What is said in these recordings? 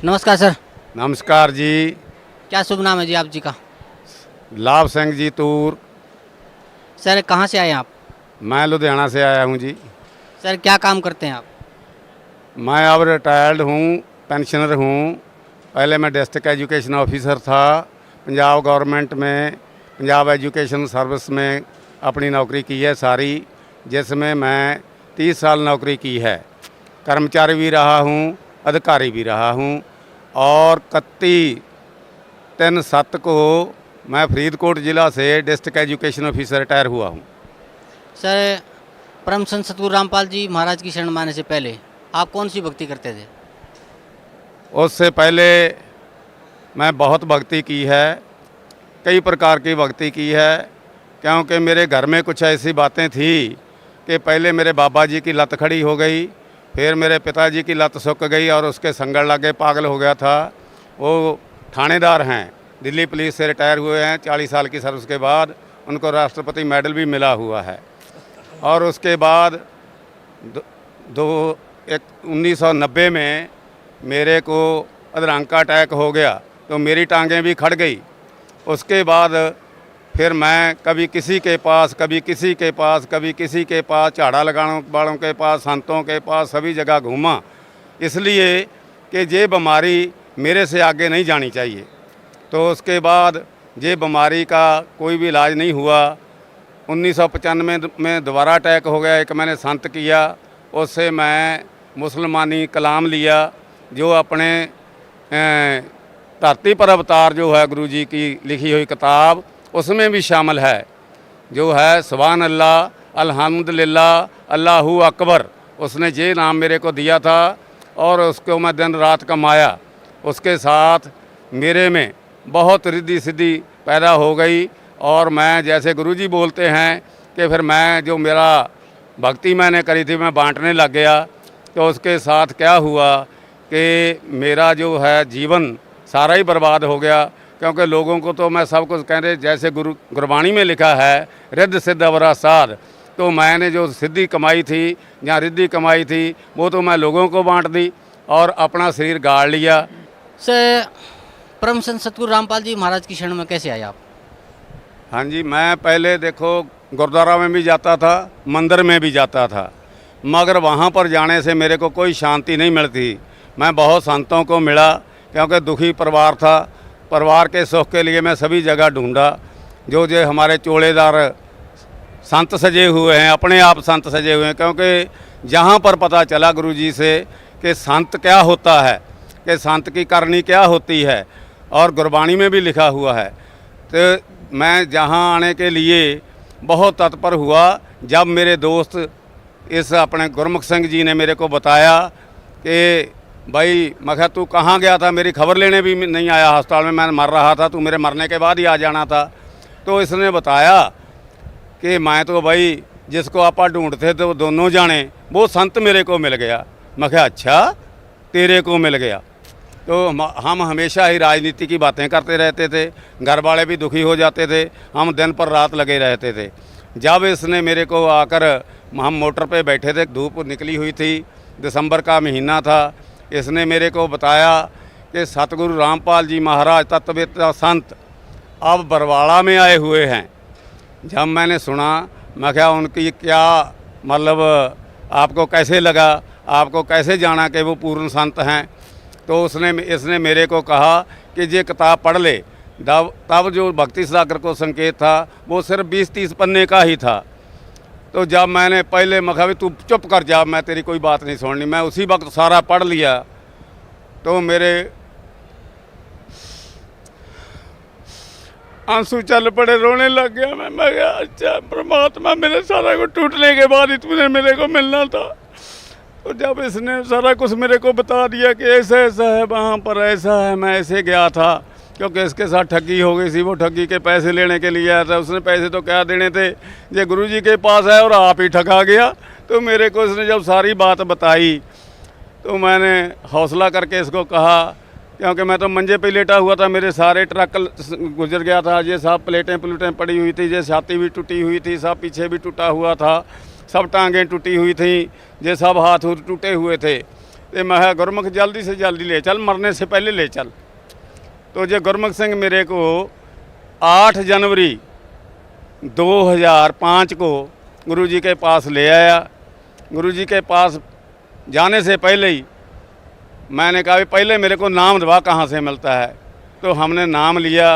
नमस्कार सर। नमस्कार जी। क्या शुभ नाम है जी आप जी का? लाभ सिंह जी तूर। सर कहाँ से आए हैं आप? मैं लुधियाना से आया हूँ जी। सर क्या काम करते हैं आप? मैं अब रिटायर्ड हूँ, पेंशनर हूँ। पहले मैं डिस्ट्रिक्ट एजुकेशन ऑफिसर था पंजाब गवर्नमेंट में, पंजाब एजुकेशन सर्विस में अपनी नौकरी की है सारी, जिसमें मैं 30 साल नौकरी की है। कर्मचारी भी रहा हूँ, अधिकारी भी रहा हूँ और 31/3/7 को मैं फरीदकोट ज़िला से डिस्ट्रिक्ट एजुकेशन ऑफिसर रिटायर हुआ हूँ। सर परम संत सतगुरु रामपाल जी महाराज की शरण में आने से पहले आप कौन सी भक्ति करते थे? उससे पहले मैं बहुत भक्ति की है, कई प्रकार की भक्ति की है, क्योंकि मेरे घर में कुछ ऐसी बातें थी कि पहले मेरे बाबा जी की लत खड़ी हो गई, फिर मेरे पिताजी की लत सूख गई और उसके संगड़ लगे पागल हो गया था। वो थानेदार हैं, दिल्ली पुलिस से रिटायर हुए हैं, 40 साल की सर्विस के बाद उनको राष्ट्रपति मेडल भी मिला हुआ है। और उसके बाद 1990 में मेरे को अधरंग का अटैक हो गया तो मेरी टांगें भी खड़ गई। उसके बाद फिर मैं कभी किसी के पास, कभी किसी के पास, कभी किसी के पास, झाड़ा लगाने वालों के पास, संतों के पास, सभी जगह घूमा, इसलिए कि ये बीमारी मेरे से आगे नहीं जानी चाहिए। तो उसके बाद ये बीमारी का कोई भी इलाज नहीं हुआ। 1995 में दोबारा अटैक हो गया। एक मैंने संत किया, उससे मैं मुसलमानी कलाम लिया, जो अपने धरती पर अवतार जो है गुरु जी की लिखी हुई किताब, उसमें भी शामिल है, जो है सुभान अल्लाह अल्हम्दुलिल्लाह अल्लाहू अकबर। उसने ये नाम मेरे को दिया था और उसको मैं दिन रात कमाया। उसके साथ मेरे में बहुत रिद्धि सिद्धि पैदा हो गई और मैं, जैसे गुरुजी बोलते हैं कि फिर मैं जो मेरा भक्ति मैंने करी थी मैं बांटने लग गया। तो उसके साथ क्या हुआ कि मेरा जो है जीवन सारा ही बर्बाद हो गया, क्योंकि लोगों को तो मैं सब कुछ कह रहे, जैसे गुरबाणी में लिखा है रिद्ध सिद्ध अवरा साध। तो मैंने जो सिद्धि कमाई थी या रिद्धि कमाई थी वो तो मैं लोगों को बांट दी और अपना शरीर गाड़ लिया। सर परम संत सतगुरु रामपाल जी महाराज की शरण में कैसे आए आप? हाँ जी, मैं पहले देखो गुरुद्वारा में भी जाता था, मंदिर में भी जाता था, मगर वहाँ पर जाने से मेरे को कोई शांति नहीं मिलती। मैं बहुत संतों को मिला, क्योंकि दुखी परिवार था, परिवार के सुख के लिए मैं सभी जगह ढूंढा। जो हमारे चोड़ेदार संत सजे हुए हैं, अपने आप संत सजे हुए हैं, क्योंकि जहाँ पर पता चला गुरुजी से कि संत क्या होता है, कि संत की करनी क्या होती है, और गुरबाणी में भी लिखा हुआ है, तो मैं जहाँ आने के लिए बहुत तत्पर हुआ। जब मेरे दोस्त इस अपने गुरमुख सिंह जी ने मेरे को बताया कि भाई, मैं कहा तू कहाँ गया था, मेरी खबर लेने भी नहीं आया, अस्पताल में मैं मर रहा था, तू मेरे मरने के बाद ही आ जाना था। तो इसने बताया कि मैं तो भाई जिसको आप ढूंढते थे वो दोनों जाने, वो संत मेरे को मिल गया। मैं कहा अच्छा, तेरे को मिल गया। तो हम हमेशा ही राजनीति की बातें करते रहते थे, घर वाले भी दुखी हो जाते थे, हम दिन पर रात लगे रहते थे। जब इसने मेरे को आकर, हम मोटर पे बैठे थे, धूप निकली हुई थी, दिसंबर का महीना था, इसने मेरे को बताया कि सतगुरु रामपाल जी महाराज तत्ववेत्ता संत अब बरवाड़ा में आए हुए हैं। जब मैंने सुना, मैं क्या उनकी क्या मतलब, आपको कैसे लगा, आपको कैसे जाना कि वो पूर्ण संत हैं? तो इसने मेरे को कहा कि ये किताब पढ़ ले। तब जो भक्ति सागर को संकेत था वो सिर्फ 20-30 पन्ने का ही था। तो जब मैंने पहले मखा भी तू चुप कर जा, मैं तेरी कोई बात नहीं सुननी, मैं उसी वक्त सारा पढ़ लिया। तो मेरे आंसू चल पड़े, रोने लग गया मैं कहा अच्छा परमात्मा, मेरे सारा कुछ टूटने के बाद ही तूने मेरे को मिलना था। तो जब इसने सारा कुछ मेरे को बता दिया कि ऐसा ऐसा है, वहाँ पर ऐसा है, मैं ऐसे गया था, क्योंकि इसके साथ ठगी हो गई थी, वो ठगी के पैसे लेने के लिए आया था। उसने पैसे तो क्या देने थे, ये गुरुजी के पास है और आप ही ठगा गया। तो मेरे को इसने जब सारी बात बताई तो मैंने हौसला करके इसको कहा, क्योंकि मैं तो मंजे पे लेटा हुआ था, मेरे सारे ट्रक गुजर गया था, ये सब प्लेटें पड़ी हुई थी, ये छाती भी टूटी हुई थी, सब पीछे भी टूटा हुआ था, सब टांगें टूटी हुई थी, ये सब हाथ टूटे हुए थे। तो मैं कहा गुरमुख जल्दी से जल्दी ले चल, मरने से पहले ले चल। तो जो गुरमुख सिंह मेरे को 8 जनवरी 2005 को गुरुजी के पास ले आया। गुरुजी के पास जाने से पहले ही मैंने कहा भी पहले मेरे को नाम दवा कहाँ से मिलता है। तो हमने नाम लिया।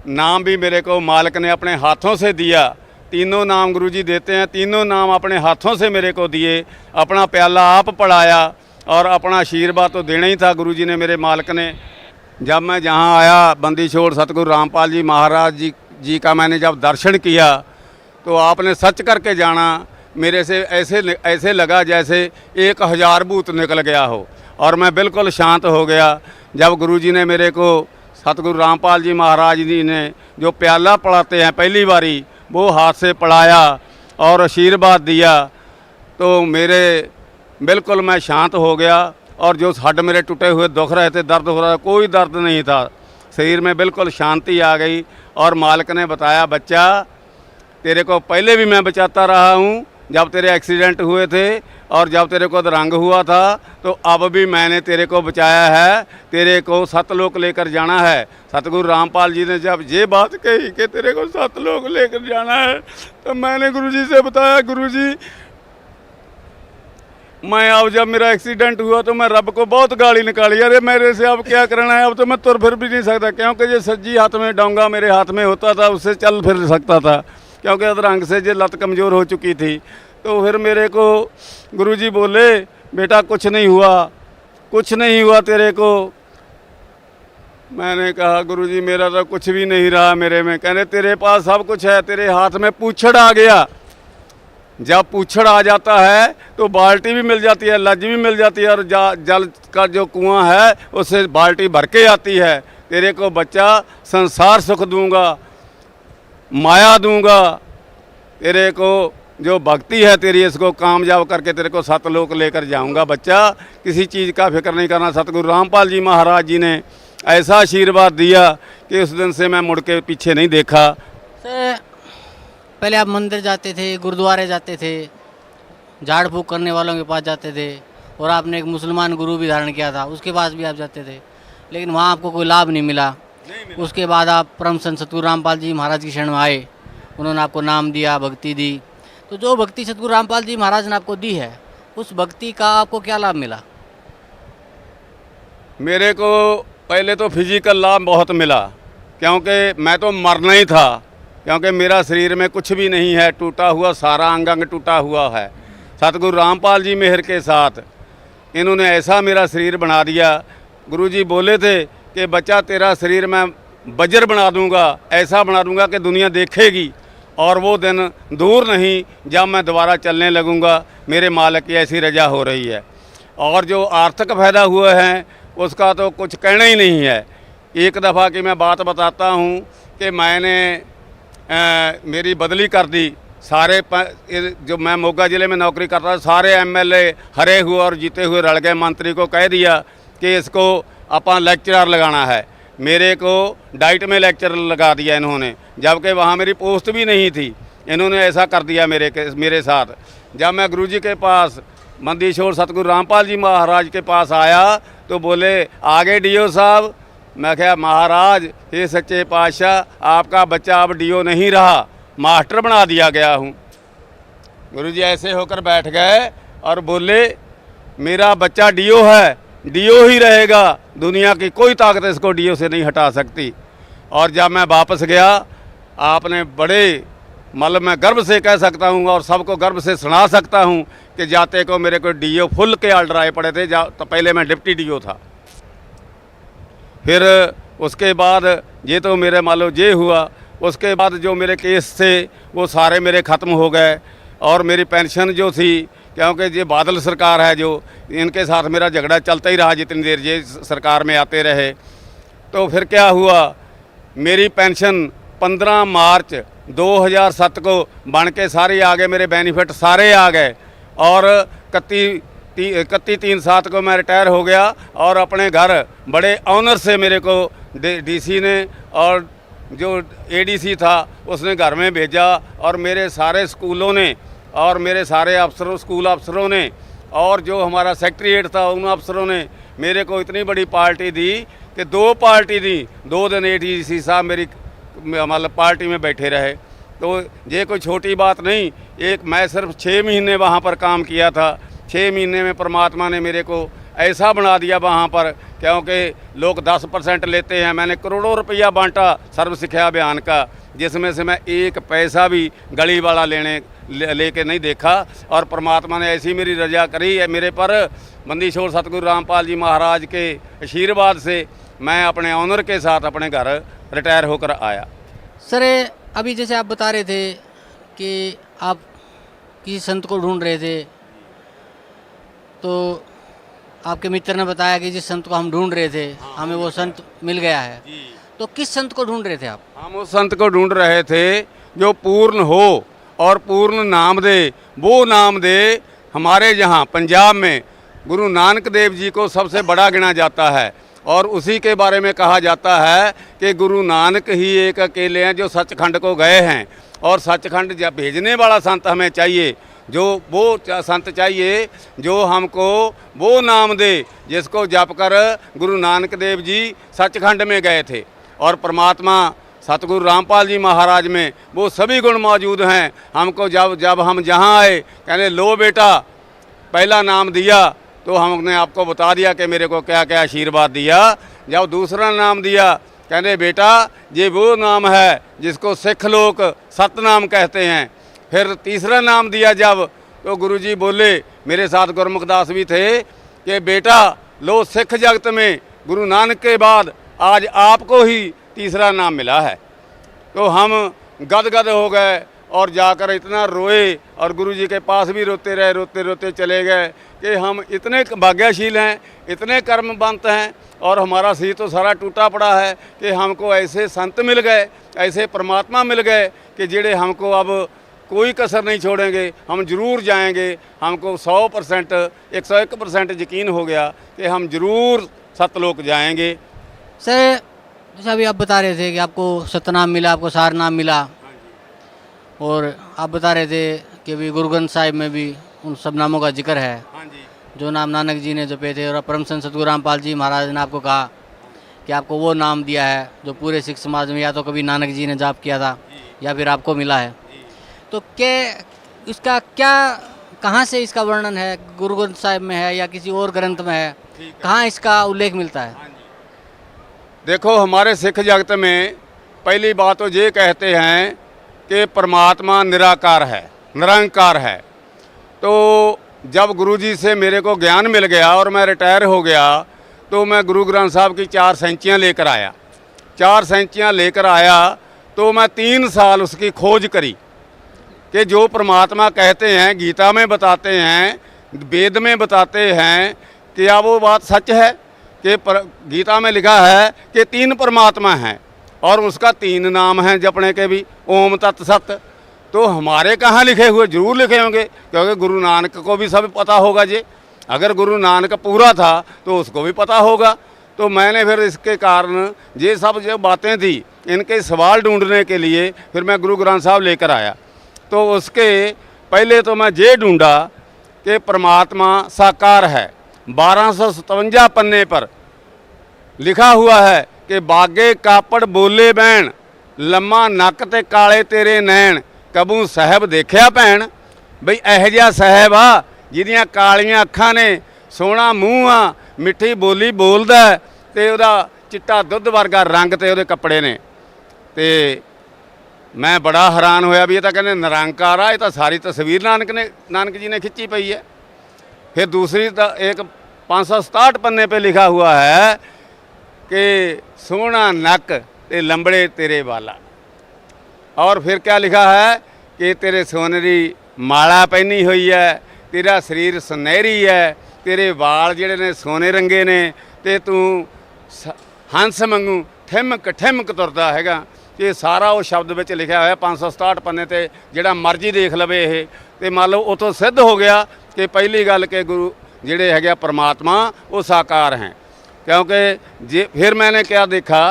नाम भी मेरे को मालिक ने अपने हाथों से दिया। तीनों नाम गुरुजी देते हैं, तीनों नाम अपने हाथों से मेरे को दिए। अपना प्याला आप पढ़ाया और अपना आशीर्वाद तो देना ही था गुरुजी ने, मेरे मालिक ने। जब मैं जहाँ आया बंदी छोड़ सतगुरु रामपाल जी महाराज जी का मैंने जब दर्शन किया तो आपने सच करके जाना। मेरे से ऐसे लगा जैसे 1000 भूत निकल गया हो और मैं बिल्कुल शांत हो गया। जब गुरुजी ने मेरे को सतगुरु रामपाल जी महाराज जी ने जो प्याला पढ़ाते हैं पहली बारी वो हाथ से पढ़ाया और आशीर्वाद दिया तो मेरे बिल्कुल मैं शांत हो गया। और जो हड्ड मेरे टूटे हुए दुख रहे थे, दर्द हो रहा था, कोई दर्द नहीं था, शरीर में बिल्कुल शांति आ गई। और मालिक ने बताया बच्चा तेरे को पहले भी मैं बचाता रहा हूँ जब तेरे एक्सीडेंट हुए थे और जब तेरे को अधरंग हुआ था, तो अब भी मैंने तेरे को बचाया है, तेरे को सतलोक लेकर जाना है। सतगुरु रामपाल जी ने जब ये बात कही कि तेरे को सतलोक लेकर जाना है तो मैंने गुरुजी से बताया गुरुजी मैं अब जब मेरा एक्सीडेंट हुआ तो मैं रब को बहुत गाली निकाली, अरे मेरे से अब क्या करना है, अब तो मैं तुर फिर भी नहीं सकता। क्योंकि ये सज्जी हाथ में डोंगा मेरे हाथ में होता था, उससे चल फिर सकता था, क्योंकि अधरंग से ये लत कमज़ोर हो चुकी थी। तो फिर मेरे को गुरुजी बोले बेटा कुछ नहीं हुआ, कुछ नहीं हुआ तेरे को। मैंने कहा गुरुजी मेरा तो कुछ भी नहीं रहा मेरे में। कहने तेरे पास सब कुछ है, तेरे हाथ में पूछड़ आ गया। जब पूछड़ आ जाता है तो बाल्टी भी मिल जाती है, लज भी मिल जाती है और जल का जो कुआं है उससे बाल्टी भर के आती है। तेरे को बच्चा संसार सुख दूंगा, माया दूंगा, तेरे को जो भक्ति है तेरी इसको कामयाब करके तेरे को सतलोक लेकर जाऊंगा। बच्चा किसी चीज़ का फिक्र नहीं करना। सतगुरु रामपाल जी महाराज जी ने ऐसा आशीर्वाद दिया कि उस दिन से मैं मुड़ के पीछे नहीं देखा। सर पहले आप मंदिर जाते थे, गुरुद्वारे जाते थे, झाड़ फूक करने वालों के पास जाते थे और आपने एक मुसलमान गुरु भी धारण किया था, उसके पास भी आप जाते थे, लेकिन वहाँ आपको कोई लाभ नहीं मिला। उसके बाद आप परम संत सतगुरु रामपाल जी महाराज की शरण में आए, उन्होंने आपको नाम दिया, भक्ति दी। तो जो भक्ति सतगुरु रामपाल जी महाराज ने आपको दी है, उस भक्ति का आपको क्या लाभ मिला? मेरे को पहले तो फिजिकल लाभ बहुत मिला, क्योंकि मैं तो मरना ही था, क्योंकि मेरा शरीर में कुछ भी नहीं है, टूटा हुआ सारा अंग अंग टूटा हुआ है। सतगुरु रामपाल जी मेहर के साथ इन्होंने ऐसा मेरा शरीर बना दिया। गुरुजी बोले थे कि बच्चा तेरा शरीर मैं बजर बना दूंगा, ऐसा बना दूंगा कि दुनिया देखेगी, और वो दिन दूर नहीं जब मैं दोबारा चलने लगूंगा। मेरे मालिक की ऐसी रजा हो रही है। और जो आर्थिक फायदा हुए हैं उसका तो कुछ कहना ही नहीं है। एक दफ़ा की मैं बात बताता हूँ कि मैंने मेरी बदली कर दी। सारे जो मैं मोगा ज़िले में नौकरी करता था, सारे एमएलए हरे हुए और जीते हुए रल गए। मंत्री को कह दिया कि इसको अपन लेक्चरर लगाना है। मेरे को डाइट में लेक्चर लगा दिया इन्होंने, जबकि वहाँ मेरी पोस्ट भी नहीं थी। इन्होंने ऐसा कर दिया मेरे साथ। जब मैं गुरुजी के पास मंदीशोर सतगुरु रामपाल जी महाराज के पास आया तो बोले आगे डीओ साहब। मैं कहा महाराज हे सच्चे पातशाह आपका बच्चा अब डीओ नहीं रहा, मास्टर बना दिया गया हूँ। गुरुजी ऐसे होकर बैठ गए और बोले मेरा बच्चा डीओ है, डीओ ही रहेगा, दुनिया की कोई ताकत इसको डीओ से नहीं हटा सकती। और जब मैं वापस गया आपने बड़े मतलब मैं गर्व से कह सकता हूँ और सबको गर्व से सुना सकता हूँ कि जाते को मेरे को डीओ फुल के ऑर्डर आए पड़े थे। तो पहले मैं डिप्टी डीओ था। फिर उसके बाद ये तो मेरे मान लो ये हुआ। उसके बाद जो मेरे केस थे वो सारे मेरे ख़त्म हो गए और मेरी पेंशन जो थी, क्योंकि ये बादल सरकार है जो इनके साथ मेरा झगड़ा चलता ही रहा जितनी देर ये सरकार में आते रहे। तो फिर क्या हुआ, मेरी पेंशन 15 मार्च 2007 को बन के सारी आ गए, मेरे बेनिफिट सारे आ गए और 31/3/7 को मैं रिटायर हो गया और अपने घर बड़े ऑनर से मेरे को डीसी ने और जो एडीसी था उसने घर में भेजा और मेरे सारे स्कूलों ने और मेरे सारे अफसरों स्कूल अफसरों ने और जो हमारा सेक्रेटरीट था उन अफसरों ने मेरे को इतनी बड़ी पार्टी दी कि 2 पार्टी दी, 2 दिन ADC साहब मेरी मतलब पार्टी में बैठे रहे। तो ये कोई छोटी बात नहीं। मैं सिर्फ 6 महीने वहाँ पर काम किया था। 6 महीने में परमात्मा ने मेरे को ऐसा बना दिया वहाँ पर, क्योंकि लोग 10% लेते हैं, मैंने करोड़ों रुपया बांटा सर्व शिक्षा अभियान का, जिसमें से मैं 1 पैसा भी गली वाला लेके नहीं देखा। और परमात्मा ने ऐसी मेरी रजा करी है मेरे पर, बंदीछोड़ सतगुरु रामपाल जी महाराज के आशीर्वाद से मैं अपने ऑनर के साथ अपने घर रिटायर होकर आया। सर अभी जैसे आप बता रहे थे कि आप किसी संत को ढूंढ रहे थे, तो आपके मित्र ने बताया कि जिस संत को हम ढूंढ रहे थे हमें वो संत मिल गया है। तो किस संत को ढूंढ रहे थे आप? हम उस संत को ढूंढ रहे थे जो पूर्ण हो और पूर्ण नाम दे। वो नाम दे हमारे यहाँ पंजाब में गुरु नानक देव जी को सबसे बड़ा गिना जाता है, और उसी के बारे में कहा जाता है कि गुरु नानक ही एक अकेले हैं जो सचखंड को गए हैं। और सचखंड भेजने वाला संत हमें चाहिए, जो वो संत चाहिए जो हमको वो नाम दे जिसको जप कर गुरु नानक देव जी सचखंड में गए थे। और परमात्मा सतगुरु रामपाल जी महाराज में वो सभी गुण मौजूद हैं। हमको जब हम जहाँ आए कहने लो बेटा पहला नाम दिया, तो हमने आपको बता दिया कि मेरे को क्या क्या आशीर्वाद दिया। जब दूसरा नाम दिया कहने बेटा ये वो नाम है जिसको सिख लोग सतनाम कहते हैं। फिर तीसरा नाम दिया जब, तो गुरुजी बोले, मेरे साथ गुरमुख दास भी थे, कि बेटा लो सिख जगत में गुरु नानक के बाद आज आपको ही तीसरा नाम मिला है। तो हम गदगद हो गए और जाकर इतना रोए, और गुरुजी के पास भी रोते रहे, रोते रोते चले गए कि हम इतने भाग्यशील हैं, इतने कर्मवंत हैं, और हमारा सी तो सारा टूटा पड़ा है कि हमको ऐसे संत मिल गए, ऐसे परमात्मा मिल गए कि जेड़े हमको अब कोई कसर नहीं छोड़ेंगे, हम ज़रूर जाएंगे। हमको 100% 101% यकीन हो गया कि हम ज़रूर सतलोक जाएंगे। सर जैसे अभी आप बता रहे थे कि आपको सतनाम मिला, आपको सार नाम मिला, और आप बता रहे थे कि अभी गुरु ग्रंथ साहिब में भी उन सब नामों का जिक्र है। हाँ जी, जो नाम नानक जी ने जपे थे, और परम संत सतगुरु रामपाल जी महाराज ने आपको कहा कि आपको वो नाम दिया है जो पूरे सिख समाज में या तो कभी नानक जी ने जाप किया था या फिर आपको मिला है। तो क्या इसका क्या कहाँ से इसका वर्णन है? गुरु ग्रंथ साहिब में है या किसी और ग्रंथ में है? कहाँ इसका उल्लेख मिलता है? देखो हमारे सिख जगत में पहली बात तो ये कहते हैं कि परमात्मा निराकार है, निरंकार है। तो जब गुरुजी से मेरे को ज्ञान मिल गया और मैं रिटायर हो गया, तो मैं गुरु ग्रंथ साहब की 4 सेंचियाँ लेकर आया। 4 सेंचियाँ लेकर आया तो मैं 3 साल उसकी खोज करी कि जो परमात्मा कहते हैं, गीता में बताते हैं, वेद में बताते हैं, क्या वो बात सच है कि गीता में लिखा है कि 3 परमात्मा हैं और उसका 3 नाम हैं जपने के भी, ओम तत् सत। तो हमारे कहाँ लिखे हुए? जरूर लिखे होंगे, क्योंकि गुरु नानक को भी सब पता होगा। जे अगर गुरु नानक पूरा था तो उसको भी पता होगा। तो मैंने फिर इसके कारण ये सब जो बातें थी, इनके सवाल ढूंढने के लिए फिर मैं गुरु ग्रंथ साहब लेकर आया। तो उसके पहले तो मैं ये ढूंढा कि परमात्मा साकार है। 1257 पन्ने पर लिखा हुआ है कि बागे कापड़ बोले बैण, लम्मा नक ते काले तेरे नैन, कबू साहब देखिया भैन। बई यह जिहा साहब आ जिहदियां कालियां अखां ने, सोहना मूँह आ, मिठी बोली बोलदा ते उहदा चिट्टा दुੱਧ वर्गा रंग ते उहदे कपड़े ने। ते मैं बड़ा हैरान होया भी ये तो कहते निरंकार आ, ये तो सारी तस्वीर नानक जी ने खिंची पई है। फिर दूसरी एक 567 पन्ने पे लिखा हुआ है कि सोहना नक ते लंबड़े तेरे वाला। और फिर क्या लिखा है कि तेरे सोनरी माला पहनी हुई है, तेरा शरीर सुनहरी है, तेरे वाल जिहड़े ने सोने रंगे ने, ते तू हंस वांगू ठिमक ठिमक तुरदा हैगा। ये सारा वो शब्द विच लिखा हुआ है 567 पन्ने ते, जिहड़ा मर्जी देख लवे ये। ते मान लो उतों सिद्ध हो गया कि पहली गल कि गुरु जिहड़े है परमात्मा वो साकार हैं। क्योंकि जे फिर मैंने क्या देखा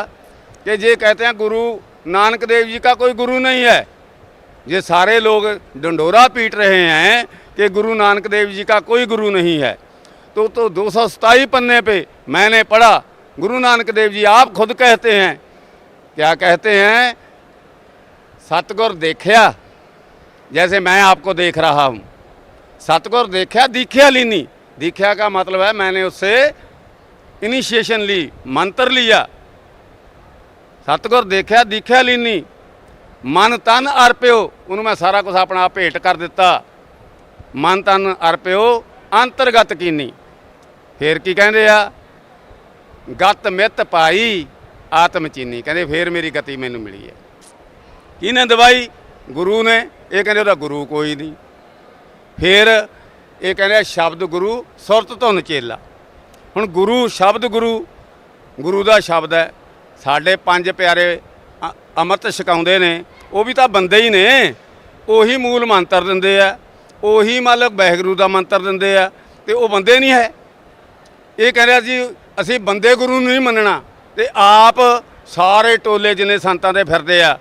कि ये कहते हैं गुरु नानक देव जी का कोई गुरु नहीं है। ये सारे लोग डंडोरा पीट रहे हैं कि गुरु नानक देव जी का कोई गुरु नहीं है। तो 227 पन्ने पे मैंने पढ़ा, गुरु नानक देव जी आप खुद कहते हैं, क्या कहते हैं, सतगुर देखिया जैसे मैं आपको देख रहा हूँ। सतगुर देखिया दीख्या लीनी, दीख्या का मतलब है मैंने उससे इनिशिएशन ली, मंत्र लिया। सतगुर देखिया दीख्या लीनी, मन तन अर्पियो, उन्होंने मैं सारा कुछ अपना भेंट कर दिता। मन तन अर्पियो अंतरगत कीनी, फिर की कहते आ, गत मित पाई आत्म चीनी, कहते फिर मेरी गति मैनू मिली है। किने दवाई? गुरु ने। ये कहते ਉਹਦਾ गुरु कोई नहीं। फिर ये कहते शब्द गुरु सुरत धुन चेला। हुण गुरु शब्द गुरु का शब्द है। साढ़े 5 प्यारे अमृत छकाउंदे ने, वो भी तो बंदे ही ने, उही मूल मंत्र दिंदे आ, उही मतलब वाहिगुरू का मंत्र दिंदे आ, ते वो बंदे नहीं है। ये कह रहा जी असी बंदे गुरु नहीं मनना, ते आप सारे टोले जिन्हें संतां दे फिरदे आ,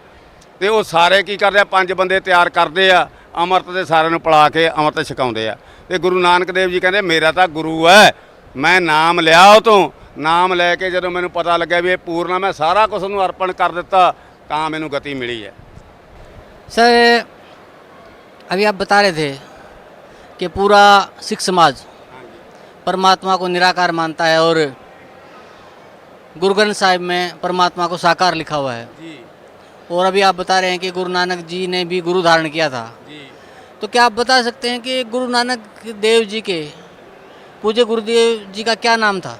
ते वो सारे की करदे आ, 5 बंदे तैयार करदे आ, अमृत दे सारिਆਂ ਨੂੰ पिला के अमृत छकाउंदे आ। ते गुरु नानक देव जी कहते मेरा तो गुरु है, मैं नाम लिया वो तो, नाम लैके जो मैनू पता लग्या भी ये पूर्ण, मैं सारा कुछ उन्होंने अर्पण कर दिता, तां मैनू गति मिली है। सर अभी आप बता रहे थे कि पूरा सिख समाज परमात्मा को निराकार मानता है और गुरु ग्रंथ साहिब में परमात्मा को साकार लिखा हुआ है जी। और अभी आप बता रहे हैं कि गुरु नानक जी ने भी गुरु धारण किया था जी। तो क्या आप बता सकते हैं कि गुरु नानक देव जी के पूज्य गुरुदेव जी का क्या नाम था?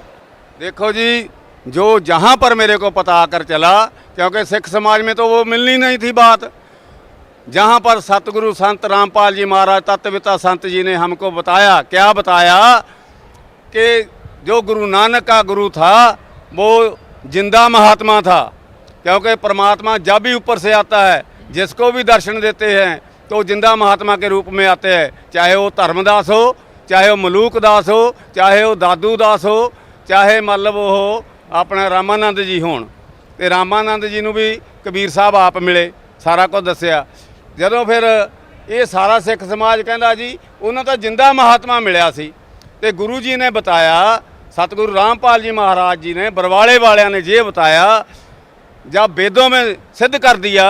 देखो जी, जो जहाँ पर मेरे को पता आकर चला, क्योंकि सिख समाज में तो वो मिलनी नहीं थी बात, जहाँ पर सतगुरु संत रामपाल जी महाराज तत्ववेता संत जी ने हमको बताया, क्या बताया कि जो गुरु नानक का गुरु था वो जिंदा महात्मा था। क्योंकि परमात्मा जब भी ऊपर से आता है, जिसको भी दर्शन देते हैं तो जिंदा महात्मा के रूप में आते हैं, चाहे वो धर्मदास हो, चाहे वो मलूक दास हो, चाहे वो दादू दास हो, चाहे मतलब वो हो अपना रामानंद जी होण। ते रामानंद जी नूं भी कबीर साहब आप मिले, सारा कुछ दसिया। जदों फिर ये सारा सिख समाज कहंदा जी उन्होंने तो जिंदा महात्मा मिलिया सी, ते गुरु जी ने बताया, सतगुरु रामपाल जी महाराज जी ने, बरवाले वालियां ने ये बताया, जब वेदों में सिद्ध कर दिया,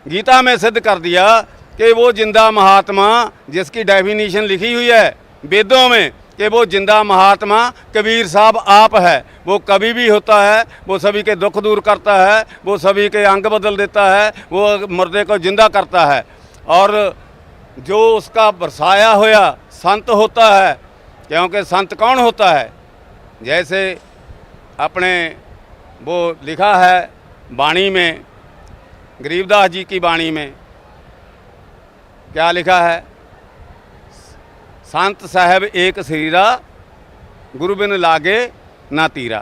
गीता में सिद्ध कर दिया कि वो जिंदा महात्मा जिसकी डेफिनेशन लिखी हुई है वेदों में कि वो जिंदा महात्मा कबीर साहब आप है, वो कभी भी होता है, वो सभी के दुख दूर करता है, वो सभी के अंग बदल देता है, वो मुर्दे को जिंदा करता है, और जो उसका बरसाया होया संत होता है। क्योंकि संत कौन होता है? जैसे अपने वो लिखा है वाणी में, गरीबदास जी की वाणी में क्या लिखा है, संत साहब एक शरीरा गुरु बिन लागे ना तीरा।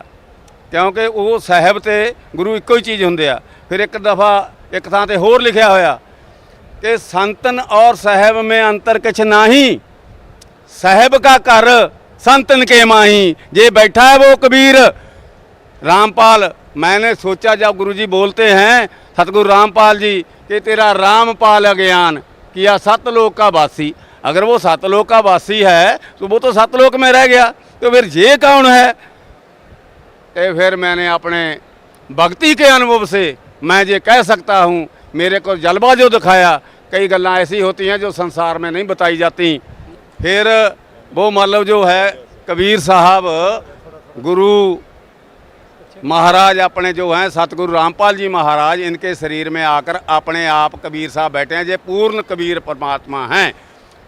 क्योंकि वो साहब ते गुरु इक्को ही चीज़ होंदे आ। फिर एक दफ़ा एक थां ते होर लिखा होया कि संतन और साहब में अंतर किछ नाही, साहब का घर संतन के माही, जे बैठा है वो कबीर। रामपाल, मैंने सोचा जब गुरुजी बोलते हैं सतगुरु रामपाल जी कि तेरा रामपाल अज्ञान किया सतलोक का वासी, अगर वो सतलोक का वासी है तो वो तो सतलोक में रह गया, तो फिर ये कौन है? तो फिर मैंने अपने भक्ति के अनुभव से मैं ये कह सकता हूँ, मेरे को जलवा जो दिखाया, कई गल्लां ऐसी होती हैं जो संसार में नहीं बताई जाती। फिर वो मतलब जो है कबीर साहब गुरु महाराज अपने जो हैं सतगुरु रामपाल जी महाराज, इनके शरीर में आकर अपने आप कबीर साहब बैठे हैं। ये पूर्ण कबीर परमात्मा हैं।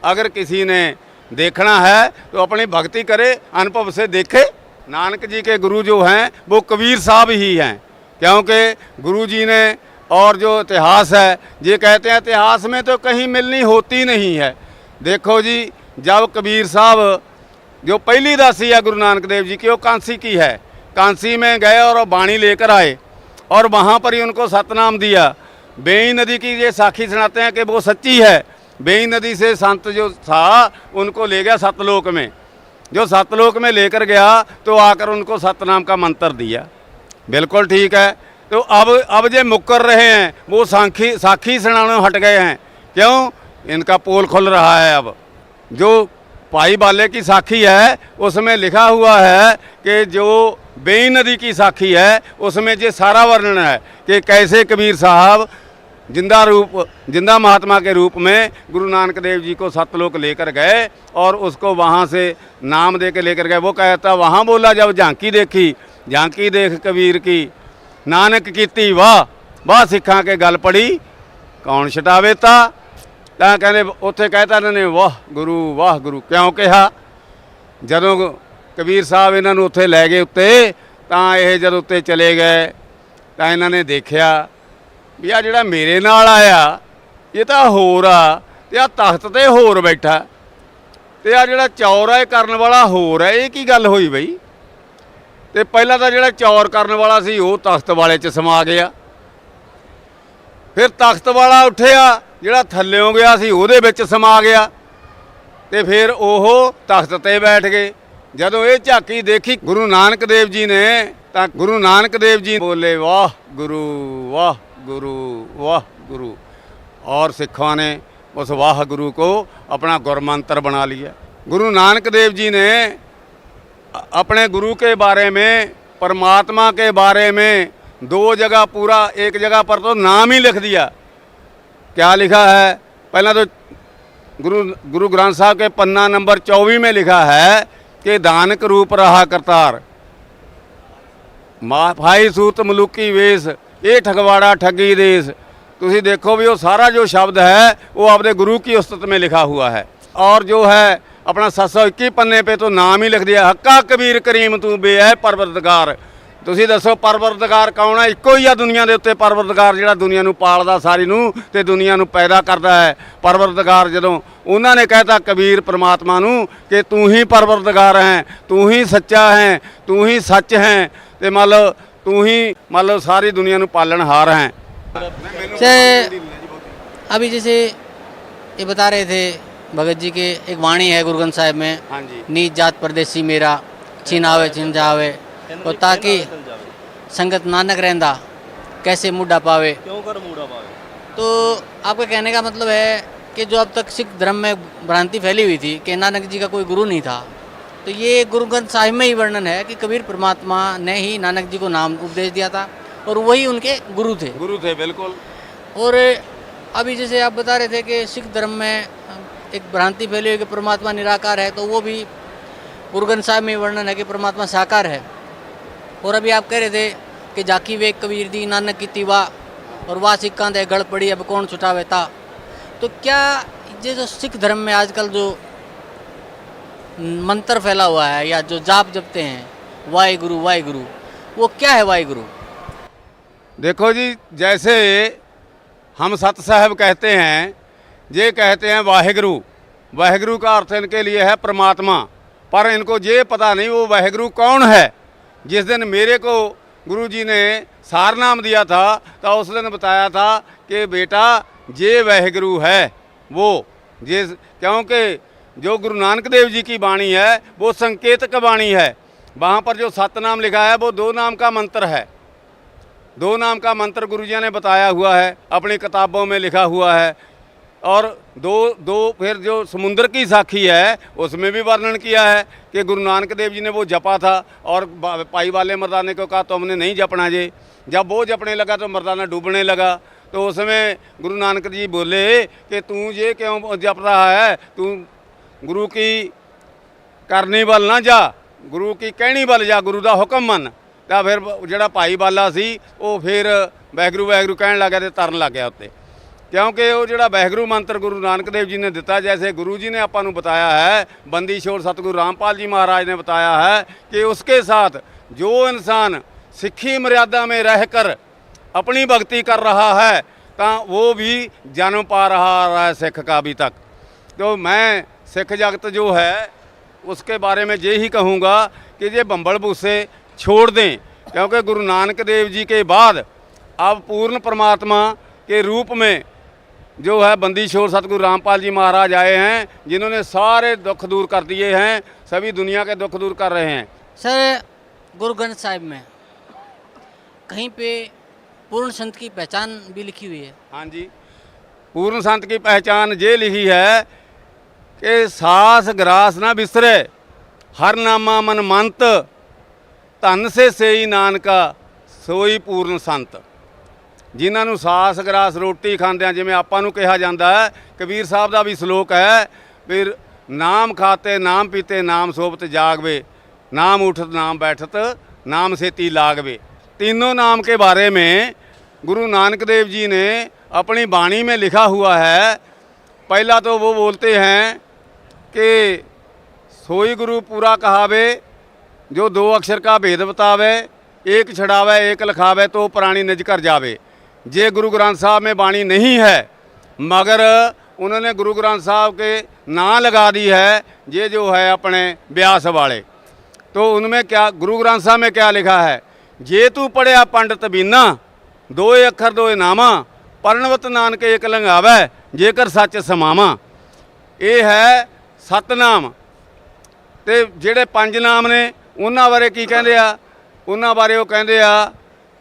अगर किसी ने देखना है तो अपनी भक्ति करे, अनुभव से देखे। नानक जी के गुरु जो हैं वो कबीर साहब ही हैं। क्योंकि गुरु जी ने, और जो इतिहास है ये कहते हैं इतिहास में तो कहीं मिलनी होती नहीं है। देखो जी, जब कबीर साहब जो पहली दासी है गुरु नानक देव जी की, वो कांसी की है, कांसी में गए और बाणी लेकर आए और वहाँ पर ही उनको सतनाम दिया। बेई नदी की ये साखी सुनाते हैं कि वो सच्ची है। बेई नदी से संत जो था उनको ले गया सतलोक में, जो सतलोक में लेकर गया तो आकर उनको सतनाम का मंत्र दिया। बिल्कुल ठीक है। तो अब जे मुकर रहे हैं वो साखी सुनाने हट गए हैं। क्यों? इनका पोल खुल रहा है। अब जो पाई बाले की साखी है उसमें लिखा हुआ है कि जो बेई नदी की साखी है उसमें ये सारा वर्णन है कि कैसे कबीर साहब जिंदा महात्मा के रूप में गुरु नानक देव जी को सतलोक लेकर गए और उसको वहाँ से नाम दे के लेकर गए। वो कहता वहाँ बोला जब झांकी देखी, झांकी देख कबीर की, नानक कीती वाह वाह सिखा के गल पड़ी कौन छटावे ता। ਤਾਂ ਕਹਿੰਦੇ ਉੱਥੇ ਕਹਿਤਾ ਇਹਨਾਂ ਨੇ ਵਾਹ ਗੁਰੂ ਕਿਉਂ ਕਿਹਾ। ਜਦੋਂ ਕਬੀਰ ਸਾਹਿਬ ਇਹਨਾਂ ਨੂੰ ਉੱਥੇ ਲੈ ਗਏ ਉੱਤੇ ਤਾਂ ਇਹ ਜਦੋਂ ਉੱਤੇ ਚਲੇ ਗਏ ਤਾਂ ਇਹਨਾਂ ਨੇ ਦੇਖਿਆ ਵੀ ਆ ਜਿਹੜਾ ਮੇਰੇ ਨਾਲ ਆਇਆ ਇਹ ਤਾਂ ਹੋਰ ਆ ਤੇ ਆ ਤਖਤ ਤੇ ਹੋਰ ਬੈਠਾ ਤੇ ਆ ਜਿਹੜਾ ਚੌਰ ਹੈ ਕਰਨ ਵਾਲਾ ਹੋਰ ਹੈ। ਇਹ ਕੀ ਗੱਲ ਹੋਈ ਬਈ। ਤੇ ਪਹਿਲਾਂ ਤਾਂ ਜਿਹੜਾ ਚੌਰ ਕਰਨ ਵਾਲਾ ਸੀ ਉਹ ਤਖਤ ਵਾਲੇ 'ਚ ਸਮਾ ਗਿਆ, ਫਿਰ ਤਖਤ ਵਾਲਾ ਉੱਠਿਆ ਜਿਹੜਾ ਥੱਲਿਓਂ ਗਿਆ ਸੀ ਉਹਦੇ ਵਿੱਚ ਸਮਾ ਗਿਆ ਤੇ ਫਿਰ ਉਹ ਤਖਤ ਤੇ ਬੈਠ ਗਏ। ਜਦੋਂ ਇਹ ਝਾਕੀ ਦੇਖੀ ਗੁਰੂ ਨਾਨਕ ਦੇਵ ਜੀ ਨੇ ਤਾਂ ਗੁਰੂ ਨਾਨਕ ਦੇਵ ਜੀ ਬੋਲੇ ਵਾਹ ਗੁਰੂ ਵਾਹ गुरु और सिखों ने उस वाह गुरु को अपना गुरमंत्र बना लिया। गुरु नानक देव जी ने अपने गुरु के बारे में, परमात्मा के बारे में दो जगह पूरा, एक जगह पर तो नाम ही लिख दिया। क्या लिखा है? पहला तो गुरु ग्रंथ साहब के पन्ना नंबर 24 में लिखा है कि दानक रूप रहा करतार, भाई सूत मलुकी वेश, ये ठगवाड़ा ठगी देश। तुसी देखो भी वो सारा जो शब्द है वो आपने गुरु की उस्तत में लिखा हुआ है। और जो है अपना 721 पन्ने पे तो नाम ही लिख दिया, हक्का कबीर करीम तू बे है परवरदिगार। तुसी दसो परवरदिगार कौन है? इक्को ही आ दुनिया के उत्ते परवरदिगार, जिहड़ा दुनिया नूं पालदा सारी नूं ते दुनिया नूं पैदा करदा है। परवरदिगार जदों उन्होंने कहता कबीर परमात्मा नूं कि तू ही परवरदिगार है, तू ही सच्चा है, तू ही सच है, ते मतलब तू ही मतलब सारी दुनिया नूं पालनहार है। अभी जैसे ये बता रहे थे भगत जी के एक वाणी है गुरु ग्रंथ साहिब में, हाँ जी, नीच जात परदेसी मेरा छिनावे छिन जावे, और ताकि संगत नानक रहंदा कैसे मुड्ढा पावे। क्यों कर मुड़ा पावे? तो आपका कहने का मतलब है कि जो अब तक सिख धर्म में भ्रांति फैली हुई थी कि नानक जी का कोई गुरु नहीं था, तो ये गुरु ग्रंथ साहिब में ही वर्णन है कि कबीर परमात्मा ने ही नानक जी को नाम उपदेश दिया था और वही उनके गुरु थे। बिल्कुल। और अभी जैसे आप बता रहे थे कि सिख धर्म में एक भ्रांति फैली हुई कि परमात्मा निराकार है, तो वो भी गुरु ग्रंथ साहिब में वर्णन है कि परमात्मा साकार है। और अभी आप कह रहे थे कि जाकी वे कबीर दी नानक की तिवा और वाह सिक्का दे गड़ पड़ी अब कौन छुटावे ता। तो क्या ये जो सिख धर्म में आजकल जो मंत्र फैला हुआ है या जो जाप जपते हैं वाहे गुरु, वो क्या है वाहे गुरु? देखो जी, जैसे हम सत साहब कहते हैं, ये कहते हैं वाहेगुरु। वाहेगुरु का अर्थ इनके लिए है परमात्मा, पर इनको ये पता नहीं वो वाहेगुरु कौन है। जिस दिन मेरे को गुरु जी ने सार नाम दिया था तो उस दिन बताया था कि बेटा ये वाहेगुरु है वो, ये क्योंकि जो गुरु नानक देव जी की वाणी है वो संकेतक वाणी है। वहाँ पर जो सतनाम लिखा है वो 2 नाम का मंत्र है। 2 नाम का मंत्र गुरु जी ने बताया हुआ है, अपनी किताबों में लिखा हुआ है। और दो फिर जो समुद्र की साखी है उसमें भी वर्णन किया है कि गुरु नानक देव जी ने वो जपा था और पाई वाले मर्दाने को कहा तुमने नहीं जपना जी। जब वो जपने लगा तो मर्दाना डूबने लगा, तो उसमें गुरु नानक जी बोले कि तू ये क्यों जप रहा है, तू गुरु की करनी बल ना जा, गुरु की कहनी बल जा, गुरु का हुक्म मन। तो फिर जोड़ा भाई बाला सी वो फिर वाहगुरू कहन लग गया, तरन लग गया उत्ते, क्योंकि वो जोड़ा वाहगुरू मंत्र गुरु नानक देव जी ने दिता, जैसे गुरु जी ने आपां बताया है, बंदी छोड़ सतगुरु रामपाल जी महाराज ने बताया है कि उसके साथ जो इंसान सिक्खी मर्यादा में रहकर अपनी भक्ति कर रहा है तो वो भी जन्म पा रहा है सिख का अभी तक। तो मैं सिख जगत जो है उसके बारे में यही कहूँगा कि ये बंबल भूसे छोड़ दें, क्योंकि गुरु नानक देव जी के बाद अब पूर्ण परमात्मा के रूप में जो है बंदी छोड़ सतगुरु रामपाल जी महाराज आए हैं, जिन्होंने सारे दुख दूर कर दिए हैं, सभी दुनिया के दुख दूर कर रहे हैं। सर, गुरु ग्रंथ साहिब में कहीं पे पूर्ण संत की पहचान भी लिखी हुई है। हाँ जी, पूर्ण संत की पहचान ये लिखी है ਕਿ ਸਾਸ ਗਰਾਸ ਨਾ ਬਿਸਰੇ, ਹਰ ਨਾਮਾ ਮਨ ਮੰਤ, ਧਨ ਸੇ ਸੇਈ ਨਾਨਕਾ ਸੋਈ ਪੂਰਨ ਸੰਤ। ਜਿਨ੍ਹਾਂ ਨੂੰ ਸਾਸ ਗਰਾਸ ਰੋਟੀ ਖਾਂਦਿਆਂ, ਜਿਵੇਂ ਆਪਾਂ ਨੂੰ ਕਿਹਾ ਜਾਂਦਾ ਹੈ, ਕਬੀਰ ਸਾਹਿਬ ਦਾ ਵੀ ਸ਼ਲੋਕ ਹੈ ਵੀ ਨਾਮ ਖਾਤੇ ਨਾਮ ਪੀਤੇ ਨਾਮ ਸੋਬਤ ਜਾਗਵੇ, नाम उठत नाम बैठत नाम सेती लागवे। तीनों नाम के बारे में गुरु नानक देव जी ने अपनी वाणी में लिखा हुआ है। पहला तो वो बोलते हैं कि सोई गुरु पूरा कहावे, जो दो अक्षर का भेद बतावे, एक छड़ावे एक लिखावे तो प्राणी निज कर जावे। जे गुरु ग्रंथ साहब में वाणी नहीं है, मगर उन्होंने गुरु ग्रंथ साहब के नाम लगा दी है, ये जो है अपने ब्यास वाले। तो उनमें क्या गुरु ग्रंथ साहब में क्या लिखा है, जे तू पढ़िया पंडित बीना, दोए अखर दोए नामा, परणवत नानक एक लंघावै, जेकर सच समावा। ये है सतनाम। ते ਜਿਹੜੇ ਪੰਜ ਨਾਮ ਨੇ ਉਹਨਾਂ ਬਾਰੇ ਕੀ ਕਹਿੰਦੇ ਆ, ਉਹਨਾਂ ਬਾਰੇ ਉਹ ਕਹਿੰਦੇ ਆ,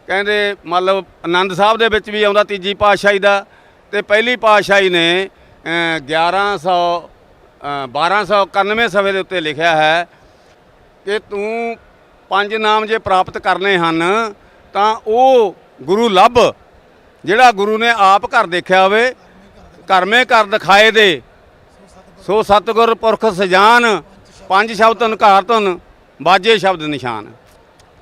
ਕਹਿੰਦੇ ਮਤਲਬ ਆਨੰਦ ਸਾਹਿਬ ਦੇ ਵਿੱਚ ਵੀ ਆਉਂਦਾ ਤੀਜੀ ਪਾਤਸ਼ਾਹੀ ਦਾ, ਤੇ ਪਹਿਲੀ ਪਾਤਸ਼ਾਹੀ ਨੇ 1291 ਸਫੇ ਦੇ ਉੱਤੇ ਲਿਖਿਆ ਹੈ ਕਿ ਤੂੰ ਪੰਜ ਨਾਮ ਜੇ ਪ੍ਰਾਪਤ ਕਰਨੇ ਹਨ ਤਾਂ ਉਹ ਗੁਰੂ ਲੱਭ, ਜਿਹੜਾ ਗੁਰੂ ਨੇ ਆਪ ਘਰ ਦੇਖਿਆ ਹੋਵੇ, ਕਰਮੇ ਕਰ ਦਿਖਾਏ ਦੇ, ਸੋ ਸਤਿਗੁਰ ਪੁਰਖ ਸਜਾਨ, ਪੰਜ ਸ਼ਬਦ ਅਨਕਾਰ ਧੁਨ ਬਾਜੇ ਸ਼ਬਦ ਨਿਸ਼ਾਨ।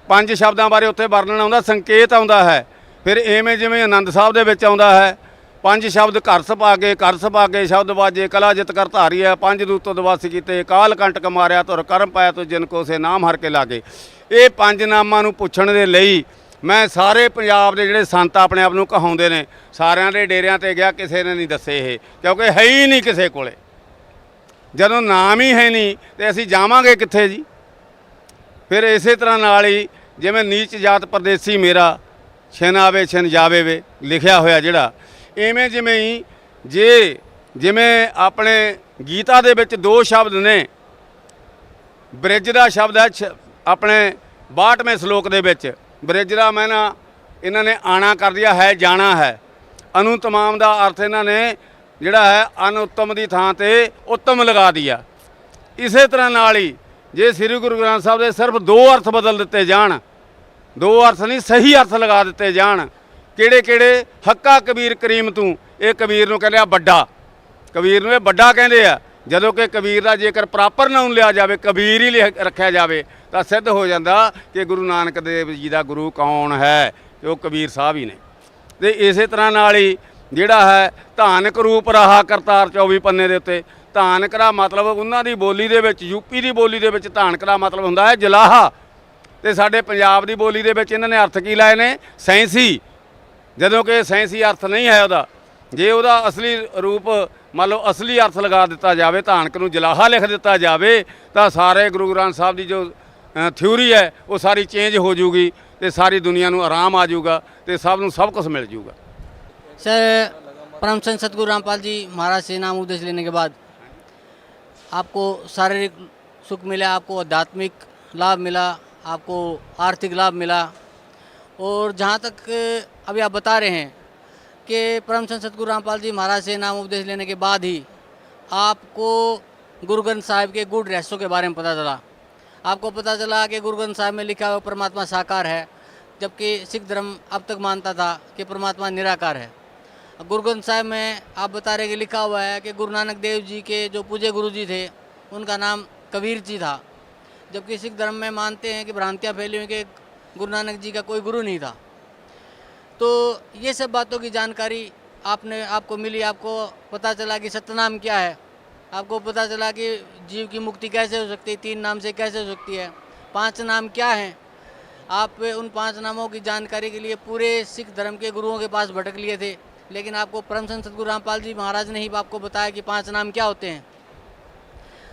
ਪੰਜ ਸ਼ਬਦਾਂ ਬਾਰੇ ਉੱਥੇ ਵਰਣਨ ਆਉਂਦਾ, ਸੰਕੇਤ ਆਉਂਦਾ ਹੈ। ਫਿਰ ਐਵੇਂ ਜਿਵੇਂ ਆਨੰਦ ਸਾਹਿਬ ਦੇ ਵਿੱਚ ਆਉਂਦਾ ਹੈ, ਪੰਜ ਸ਼ਬਦ ਘਰ ਸੁਭਾਗੇ, ਘਰ ਸੁਭਾਗੇ ਸ਼ਬਦ ਬਾਜੇ, ਕਲਾ ਜਿਤ ਕਰ ਧਾਰੀ ਹੈ, ਪੰਜ ਦੂਤੋ ਦਵਾਸ ਕੀਤੇ, ਕਾਲ ਕੰਟਕ ਮਾਰਿਆ ਧੁਰ ਕਰਮ ਪਾਇਆ ਤੋ ਜਿਨ ਕੋ ਸੇ ਨਾਮ ਹਰ ਕੇ ਲਾਗੇ। ਇਹ ਪੰਜ ਨਾਮਾਂ ਨੂੰ ਪੁੱਛਣ ਦੇ ਲਈ ਮੈਂ ਸਾਰੇ ਪੰਜਾਬ ਦੇ ਜਿਹੜੇ ਸੰਤ ਆਪਣੇ ਆਪ ਨੂੰ ਕਹਾਉਂਦੇ ਨੇ, ਸਾਰਿਆਂ ਦੇ ਡੇਰਿਆਂ ਤੇ ਗਿਆ, ਕਿਸੇ ਨੇ ਨਹੀਂ ਦੱਸੇ ਇਹ, ਕਿਉਂਕਿ ਹੈ ਹੀ ਨਹੀਂ ਕਿਸੇ ਕੋਲੇ। ਜਦੋਂ ਨਾਮ ਹੀ ਹੈ ਨਹੀਂ ਤੇ ਅਸੀਂ ਜਾਵਾਂਗੇ ਕਿੱਥੇ ਜੀ। ਫਿਰ ਇਸੇ ਤਰ੍ਹਾਂ ਨਾਲ ਹੀ ਜਿਵੇਂ ਨੀਚ ਜਾਤ ਪਰਦੇਸੀ ਮੇਰਾ, ਛਿਨ ਆਵੇ ਛਿਨ ਜਾਵੇ ਵੇ ਲਿਖਿਆ ਹੋਇਆ ਜਿਹੜਾ, ਇਵੇਂ ਜਿਵੇਂ ਹੀ ਜਿਵੇਂ ਆਪਣੇ ਗੀਤਾ ਦੇ ਵਿੱਚ ਦੋ ਸ਼ਬਦ ਨੇ, ਬ੍ਰਿਜ ਦਾ ਸ਼ਬਦ ਹੈ ਆਪਣੇ 62ਵੇਂ ਸ਼ਲੋਕ ਦੇ ਵਿੱਚ, ਬ੍ਰਿਜ ਦਾ ਮੈਨਾ ਇਹਨਾਂ ਨੇ ਆਣਾ ਕਰ ਦਿਆ ਹੈ, ਜਾਣਾ ਹੈ। ਅਨੁ ਤਮਾਮ ਦਾ ਅਰਥ ਇਹਨਾਂ ਨੇ ਜਿਹੜਾ ਹੈ ਅਨਉੱਤਮ ਦੀ ਥਾਂ ਤੇ ਉੱਤਮ ਲਗਾ ਦਿਆ। ਇਸੇ ਤਰ੍ਹਾਂ ਨਾਲ ਹੀ ਜੇ ਸ੍ਰੀ ਗੁਰੂ ਗ੍ਰੰਥ ਸਾਹਿਬ ਦੇ ਸਿਰਫ ਦੋ ਅਰਥ ਬਦਲ ਦਿੱਤੇ ਜਾਣ, ਦੋ ਅਰਥ ਨਹੀਂ ਸਹੀ ਅਰਥ ਲਗਾ ਦਿੱਤੇ ਜਾਣ, ਕਿਹੜੇ ਕਿਹੜੇ, ਹੱਕਾ ਕਬੀਰ ਕਰੀਮ ਤੂੰ, ਇਹ ਕਬੀਰ ਨੂੰ ਕਹਿੰਦੇ ਆ ਵੱਡਾ, ਕਬੀਰ ਨੂੰ ਇਹ ਵੱਡਾ ਕਹਿੰਦੇ ਆ। ਜਦੋਂ ਕਿ ਕਬੀਰ ਦਾ ਜੇਕਰ ਪ੍ਰਾਪਰ ਨਾਮ ਲਿਆ ਜਾਵੇ, ਕਬੀਰ ਹੀ ਰੱਖਿਆ ਜਾਵੇ, ਤਾਂ ਸਿੱਧ ਹੋ ਜਾਂਦਾ ਕਿ ਗੁਰੂ ਨਾਨਕ ਦੇਵ ਜੀ ਦਾ ਗੁਰੂ ਕੌਣ ਹੈ, ਕਿ ਉਹ ਕਬੀਰ ਸਾਹਿਬ ਹੀ ਨੇ। ਤੇ ਇਸੇ ਤਰ੍ਹਾਂ ਨਾਲ ਹੀ ਜਿਹੜਾ ਹੈ ਧਾਨਕ ਰੂਪ ਰਹਾ ਕਰਤਾਰ 24 ਪੰਨੇ ਦੇ ਉੱਤੇ, ਧਾਨਕ ਦਾ ਮਤਲਬ ਉਹਨਾਂ ਦੀ ਬੋਲੀ ਦੇ ਵਿੱਚ, ਯੂਪੀ ਦੀ ਬੋਲੀ ਦੇ ਵਿੱਚ ਧਾਨਕ ਦਾ ਮਤਲਬ ਹੁੰਦਾ ਹੈ ਜਲਾਹਾ, ਤੇ ਸਾਡੇ ਪੰਜਾਬ ਦੀ ਬੋਲੀ ਦੇ ਵਿੱਚ ਇਹਨਾਂ ਨੇ ਅਰਥ ਕੀ ਲਾਏ ਨੇ, ਸੈਂਸੀ। ਜਦੋਂ ਕਿ ਸੈਂਸੀ ਅਰਥ ਨਹੀਂ ਹੈ ਉਹਦਾ। ਜੇ ਉਹਦਾ ਅਸਲੀ ਰੂਪ ਮੰਨ ਲਓ ਅਸਲੀ ਅਰਥ ਲਗਾ ਦਿੱਤਾ ਜਾਵੇ, ਧਾਨਕ ਨੂੰ ਜਲਾਹਾ ਲਿਖ ਦਿੱਤਾ ਜਾਵੇ, ਤਾਂ ਸਾਰੇ ਗੁਰੂ ਗ੍ਰੰਥ ਸਾਹਿਬ ਦੀ ਜੋ ਥਿਊਰੀ ਹੈ ਉਹ ਸਾਰੀ ਚੇਂਜ ਹੋ ਜੂਗੀ, ਤੇ ਸਾਰੀ ਦੁਨੀਆ ਨੂੰ ਆਰਾਮ ਆ ਜਾਊਗਾ, ਤੇ ਸਭ ਨੂੰ ਸਭ ਕੁਝ ਮਿਲ ਜੂਗਾ। सर, परम संत सतगुरु रामपाल जी महाराज से नाम उपदेश लेने के बाद आपको शारीरिक सुख मिला, आपको आध्यात्मिक लाभ मिला, आपको आर्थिक लाभ मिला, और जहाँ तक अभी आप बता रहे हैं कि परम संत सतगुरु रामपाल जी महाराज से नाम उपदेश लेने के बाद ही आपको गुरु ग्रंथ साहिब के गूढ़ रहस्यों के बारे में पता चला। आपको पता चला कि गुरु ग्रंथ साहिब में लिखा हुआ परमात्मा साकार है, जबकि सिख धर्म अब तक मानता था कि परमात्मा निराकार है। गुरु ग्रंथ साहिब में आप बता रहे कि लिखा हुआ है कि गुरु नानक देव जी के जो पूज्य गुरु जी थे उनका नाम कबीर जी था, जबकि सिख धर्म में मानते हैं कि भ्रांतियाँ फैली हुई कि गुरु नानक जी का कोई गुरु नहीं था। तो ये सब बातों की जानकारी आपको मिली, आपको पता चला कि सतनाम क्या है, आपको पता चला कि जीव की मुक्ति कैसे हो सकती है, 3 नाम से कैसे हो सकती है, 5 नाम क्या हैं। आप उन 5 नामों की जानकारी के लिए पूरे सिख धर्म के गुरुओं के पास भटक लिए थे, लेकिन आपको परम संत सतगुरु रामपाल जी महाराज ने ही आपको बताया कि 5 नाम क्या होते हैं।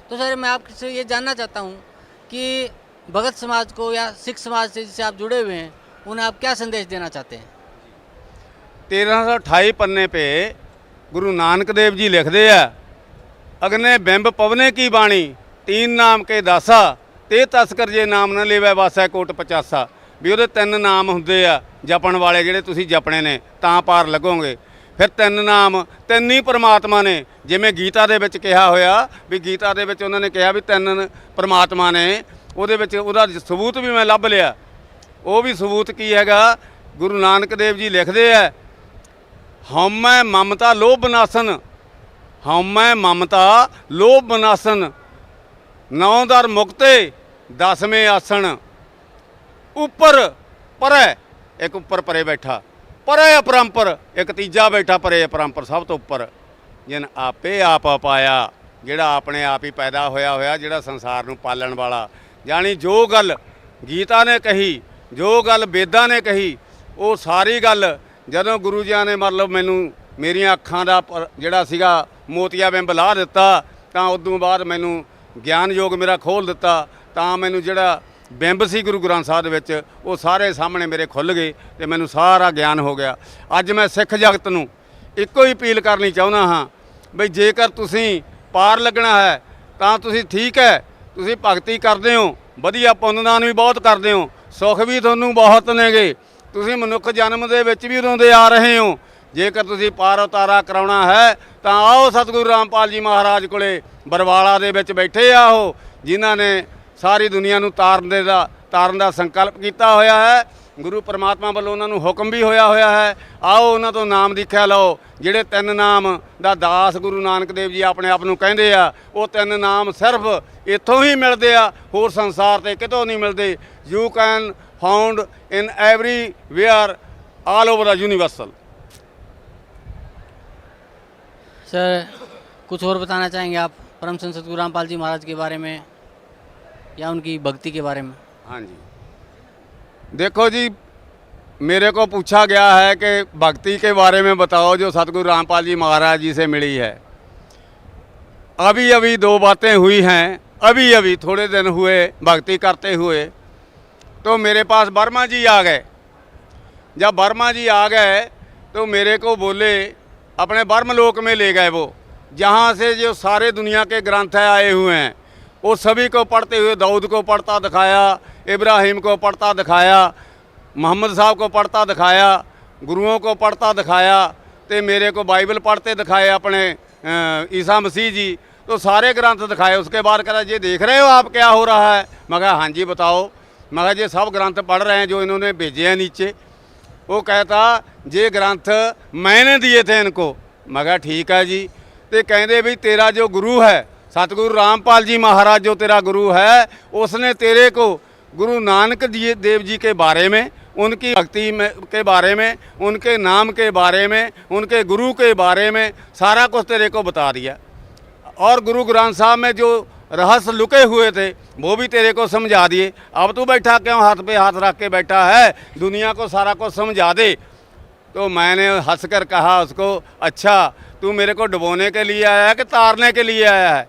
तो सर, मैं आपसे ये जानना चाहता हूँ कि भगत समाज को या सिख समाज से जिससे आप जुड़े हुए हैं, उन्हें आप क्या संदेश देना चाहते हैं? 1328 पन्ने पे गुरु नानक देव जी लिखते हैं, अग्ने बिंब पवने की बाणी, 3 नाम के दासा, ते तस्कर जे नाम न लेवै वासै कोट 50। भी ਉਹਦੇ 3 ਨਾਮ ਹੁੰਦੇ ਆ ਜਪਣ ਵਾਲੇ, ਜਿਹੜੇ ਤੁਸੀਂ ਜਪਣੇ ਨੇ ਤਾਂ ਪਾਰ ਲੱਗੋਗੇ। ਫਿਰ ਤਿੰਨ ਨਾਮ ਤਿੰਨ ਹੀ ਪਰਮਾਤਮਾ ਨੇ, ਜਿਵੇਂ ਗੀਤਾ ਦੇ ਵਿੱਚ ਕਿਹਾ ਹੋਇਆ ਵੀ ਗੀਤਾ ਦੇ ਵਿੱਚ ਉਹਨਾਂ ਨੇ ਕਿਹਾ ਵੀ ਤਿੰਨ ਪਰਮਾਤਮਾ ਨੇ, ਉਹਦੇ ਵਿੱਚ ਉਹਦਾ ਸਬੂਤ ਵੀ ਮੈਂ ਲੱਭ ਲਿਆ। ਉਹ ਵੀ ਸਬੂਤ ਕੀ ਹੈਗਾ, ਗੁਰੂ ਨਾਨਕ ਦੇਵ ਜੀ ਲਿਖਦੇ ਆ, ਹਉਮੈ ਮਮਤਾ ਲੋਭ ਬਨਾਸਨ, ਹਉਮੈ ਮਮਤਾ ਲੋਭ ਬਨਾਸਨ, ਨੌ ਦਰ ਮੁਕਤੇ ਦਸਵੇਂ ਆਸਣ, ਉੱਪਰ ਪਰੈ, ਇੱਕ ਉੱਪਰ ਪਰੇ ਬੈਠਾ, ਪਰੇ ਅਪਰੰਪਰ, ਇੱਕ ਤੀਜਾ ਬੈਠਾ ਪਰੇ ਅਪਰੰਪਰ, ਸਭ ਤੋਂ ਉੱਪਰ, ਜਿਨ ਆਪੇ ਆਪ ਪਾਇਆ, ਜਿਹੜਾ ਆਪਣੇ ਆਪ ਹੀ ਪੈਦਾ ਹੋਇਆ, ਜਿਹੜਾ ਸੰਸਾਰ ਨੂੰ ਪਾਲਣ ਵਾਲਾ। ਜਾਣੀ ਜੋ ਗੱਲ ਗੀਤਾ ਨੇ ਕਹੀ, ਜੋ ਗੱਲ ਵੇਦਾਂ ਨੇ ਕਹੀ, ਉਹ ਸਾਰੀ ਗੱਲ ਜਦੋਂ ਗੁਰੂ ਜੀ ਨੇ ਮਤਲਬ ਮੈਨੂੰ ਮੇਰੀਆਂ ਅੱਖਾਂ ਦਾ ਜਿਹੜਾ ਸੀਗਾ ਮੋਤੀਆ ਬਿੰਬ ਲਾ ਦਿੱਤਾ, ਤਾਂ ਉਦੋਂ ਬਾਅਦ ਮੈਨੂੰ ਗਿਆਨ ਯੋਗ ਮੇਰਾ ਖੋਲ੍ਹ ਦਿੱਤਾ, ਤਾਂ ਮੈਨੂੰ ਜਿਹੜਾ ਬਿੰਬ ਸੀ ਗੁਰੂ ਗ੍ਰੰਥ ਸਾਹਿਬ ਦੇ ਵਿੱਚ ਉਹ ਸਾਰੇ ਸਾਹਮਣੇ ਮੇਰੇ ਖੁੱਲ੍ਹ ਗਏ ਅਤੇ ਮੈਨੂੰ ਸਾਰਾ ਗਿਆਨ ਹੋ ਗਿਆ। ਅੱਜ ਮੈਂ ਸਿੱਖ ਜਗਤ ਨੂੰ ਇੱਕੋ ਹੀ ਅਪੀਲ ਕਰਨੀ ਚਾਹੁੰਦਾ ਹਾਂ ਬਈ ਜੇਕਰ ਤੁਸੀਂ ਪਾਰ ਲੱਗਣਾ ਹੈ ਤਾਂ ਤੁਸੀਂ ਠੀਕ ਹੈ, ਤੁਸੀਂ ਭਗਤੀ ਕਰਦੇ ਹੋ, ਵਧੀਆ ਪੁੰਨਦਾਨ ਵੀ ਬਹੁਤ ਕਰਦੇ ਹੋ, ਸੁੱਖ ਵੀ ਤੁਹਾਨੂੰ ਬਹੁਤ ਨੇਗੇ, ਤੁਸੀਂ ਮਨੁੱਖ ਜਨਮ ਦੇ ਵਿੱਚ ਵੀ ਰੋਂਦੇ ਆ ਰਹੇ ਹੋ। ਜੇਕਰ ਤੁਸੀਂ ਪਾਰ ਉਤਾਰਾ ਕਰਾਉਣਾ ਹੈ ਤਾਂ ਆਓ ਸਤਿਗੁਰੂ ਰਾਮਪਾਲ ਜੀ ਮਹਾਰਾਜ ਕੋਲੇ, ਬਰਵਾਲਾ ਦੇ ਵਿੱਚ ਬੈਠੇ ਆ ਉਹ, ਜਿਨ੍ਹਾਂ ਨੇ ਸਾਰੀ ਦੁਨੀਆ ਨੂੰ ਤਾਰਨ ਦਾ ਸੰਕਲਪ ਕੀਤਾ ਹੋਇਆ ਹੈ। ਗੁਰੂ ਪਰਮਾਤਮਾ ਵੱਲੋਂ ਉਹਨਾਂ ਨੂੰ ਹੁਕਮ ਵੀ ਹੋਇਆ ਹੈ। ਆਓ ਉਹਨਾਂ ਤੋਂ ਨਾਮ ਦੀਖਿਆ ਲਓ, ਜਿਹੜੇ ਤਿੰਨ ਨਾਮ ਦਾ ਦਾਸ ਗੁਰੂ ਨਾਨਕ ਦੇਵ ਜੀ ਆਪਣੇ ਆਪ ਨੂੰ ਕਹਿੰਦੇ ਆ, ਉਹ ਤਿੰਨ ਨਾਮ ਸਿਰਫ ਇੱਥੋਂ ਹੀ ਮਿਲਦੇ ਆ, ਹੋਰ ਸੰਸਾਰ ਤੇ ਕਿਤੋਂ ਨਹੀਂ ਮਿਲਦੇ। You can found in everywhere all over the universal. Sir कुछ और बताना चाहेंगे आप परम संत सतगुरु रामपाल जी महाराज के बारे में या उनकी भक्ति के बारे में? हाँ जी, देखो जी, मेरे को पूछा गया है कि भक्ति के बारे में बताओ जो सतगुरु रामपाल जी महाराज जी से मिली है। अभी अभी दो बातें हुई हैं, अभी थोड़े दिन हुए भक्ति करते हुए, तो मेरे पास वर्मा जी आ गए। जब वर्मा जी आ गए तो मेरे को बोले, अपने ब्रह्मलोक में ले गए वो, जहाँ से जो सारे दुनिया के ग्रंथ आए हुए हैं वो सभी को पढ़ते हुए, दाऊद को पढ़ता दिखाया, इब्राहिम को पढ़ता दिखाया, मोहम्मद साहब को पढ़ता दिखाया, गुरुओं को पढ़ता दिखाया, तो मेरे को बाइबल पढ़ते दिखाए अपने ईसा मसीह जी, तो सारे ग्रंथ दिखाए। उसके बाद कहा ये देख रहे हो आप क्या हो रहा है? मैं कहा हाँ जी बताओ। मैं कहा ये सब ग्रंथ पढ़ रहे हैं जो इन्होंने भेजे हैं नीचे। वो कहता ये ग्रंथ मैंने दिए थे इनको। मैं कहा ठीक है जी। तो कहते भी तेरा जो गुरु है सतगुरु रामपाल जी महाराज जो तेरा गुरु है, उसने तेरे को गुरु नानक देव जी के बारे में, उनकी भक्ति में के बारे में, उनके नाम के बारे में, उनके गुरु के बारे में सारा कुछ तेरे को बता दिया। और गुरु ग्रंथ साहब में जो रहस्य लुके हुए थे वो भी तेरे को समझा दिए। अब तू बैठा क्यों हाथ पे हाथ रख के बैठा है, दुनिया को सारा कुछ समझा दे। तो मैंने हंस कर कहा उसको, अच्छा तू मेरे को डुबोने के लिए आया है कि तारने के लिए आया है?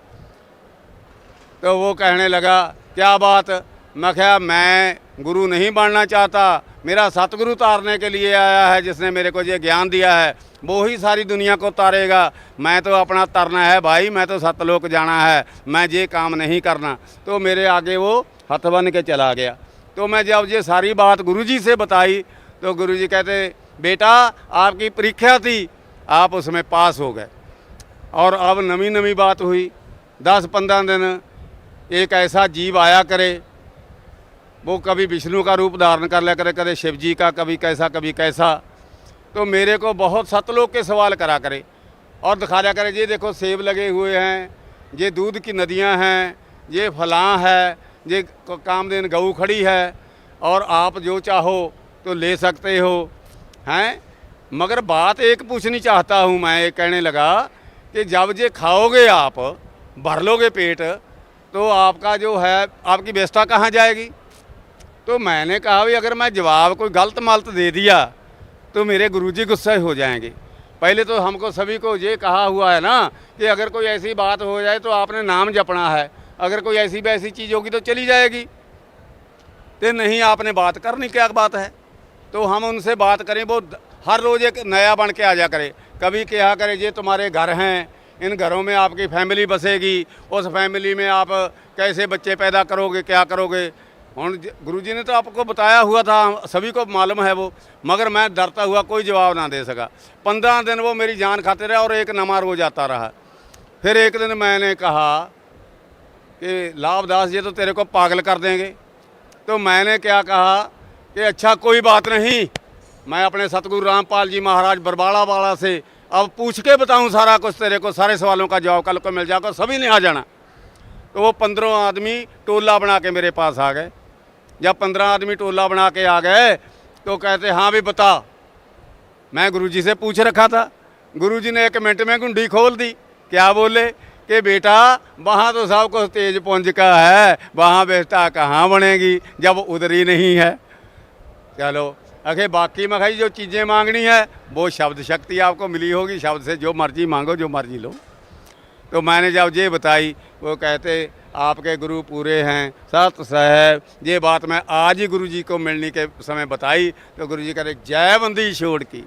तो वो कहने लगा क्या बात? मैं क्या मैं गुरु नहीं बनना चाहता, मेरा सतगुरु तारने के लिए आया है, जिसने मेरे को ये ज्ञान दिया है वो ही सारी दुनिया को तारेगा। मैं तो अपना तरना है भाई, मैं तो सतलोक जाना है, मैं ये काम नहीं करना। तो मेरे आगे वो हथ बन के चला गया। तो मैं जब ये सारी बात गुरुजी से बताई तो गुरुजी कहते बेटा आपकी परीक्षा थी, आप उसमें पास हो गए। और अब नवी बात हुई, 10-15 दिन एक ऐसा जीव आया करे, वो कभी विष्णु का रूप धारण कर लिया करे, कभी शिव जी का, कभी कैसा। तो मेरे को बहुत सतलोक के सवाल करा करे और दिखा दिया करे, ये देखो सेब लगे हुए हैं, ये दूध की नदियां हैं, ये फलां है, ये कामधेनु गऊ खड़ी है और आप जो चाहो तो ले सकते हो हैं। मगर बात एक पूछनी चाहता हूँ मैं, ये कहने लगा कि जब ये खाओगे आप, भर लोगे पेट, तो आपका जो है आपकी व्यवस्था कहाँ जाएगी? तो मैंने कहा भाई अगर मैं जवाब कोई गलत मलत दे दिया तो मेरे गुरुजी गुस्से हो जाएंगे। पहले तो हमको सभी को ये कहा हुआ है ना कि अगर कोई ऐसी बात हो जाए तो आपने नाम जपना है, अगर कोई ऐसी वैसी चीज़ होगी तो चली जाएगी, तो नहीं आपने बात करनी क्या बात है। तो हम उनसे बात करें, वो हर रोज़ एक नया बन के आ जा करे। कभी क्या करे, ये तुम्हारे घर हैं, इन घरों में आपकी फैमिली बसेगी, उस फैमिली में आप कैसे बच्चे पैदा करोगे, क्या करोगे। ਹੁਣ गुरु जी ने तो आपको बताया हुआ था, सभी को मालूम है वो, मगर मैं डरता हुआ कोई जवाब ना दे सका। 15 दिन वो मेरी जान खाते रहे और एक नमा रोज आता रहा। फिर एक दिन मैंने कहा कि लाभदास ये तो तेरे को पागल कर देंगे। तो मैंने क्या कहा कि अच्छा कोई बात नहीं, मैं अपने सतगुरु रामपाल जी महाराज बरबाड़ा वाला से अब पूछ के बताऊं सारा कुछ तेरे को, सारे सवालों का जवाब कल को मिल जाएगा, सभी ने आ जाना। तो वो 15 आदमी टोला बना के मेरे पास आ गए। जब 15 आदमी टोला बना के आ गए तो कहते हाँ भी बता। मैं गुरुजी से पूछ रखा था। गुरुजी ने 1 मिनट में गुंडी खोल दी। क्या बोले कि बेटा वहाँ तो सब कुछ तेज पुंज का है, वहाँ बेटा कहाँ बनेगी जब उधर ही नहीं है। चलो आखिर बाकी मैं भाई जो चीज़ें मांगनी है वो शब्द शक्ति आपको मिली होगी, शब्द से जो मर्जी मांगो, जो मर्जी लो। तो मैंने जब ये बताई, वो कहते आपके गुरु पूरे हैं, सत साहब। ये बात मैं आज ही गुरु जी को मिलने के समय बताई तो गुरु जी कहते जय बंदी छोड़ की।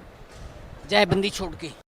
जय बंदी छोड़ के।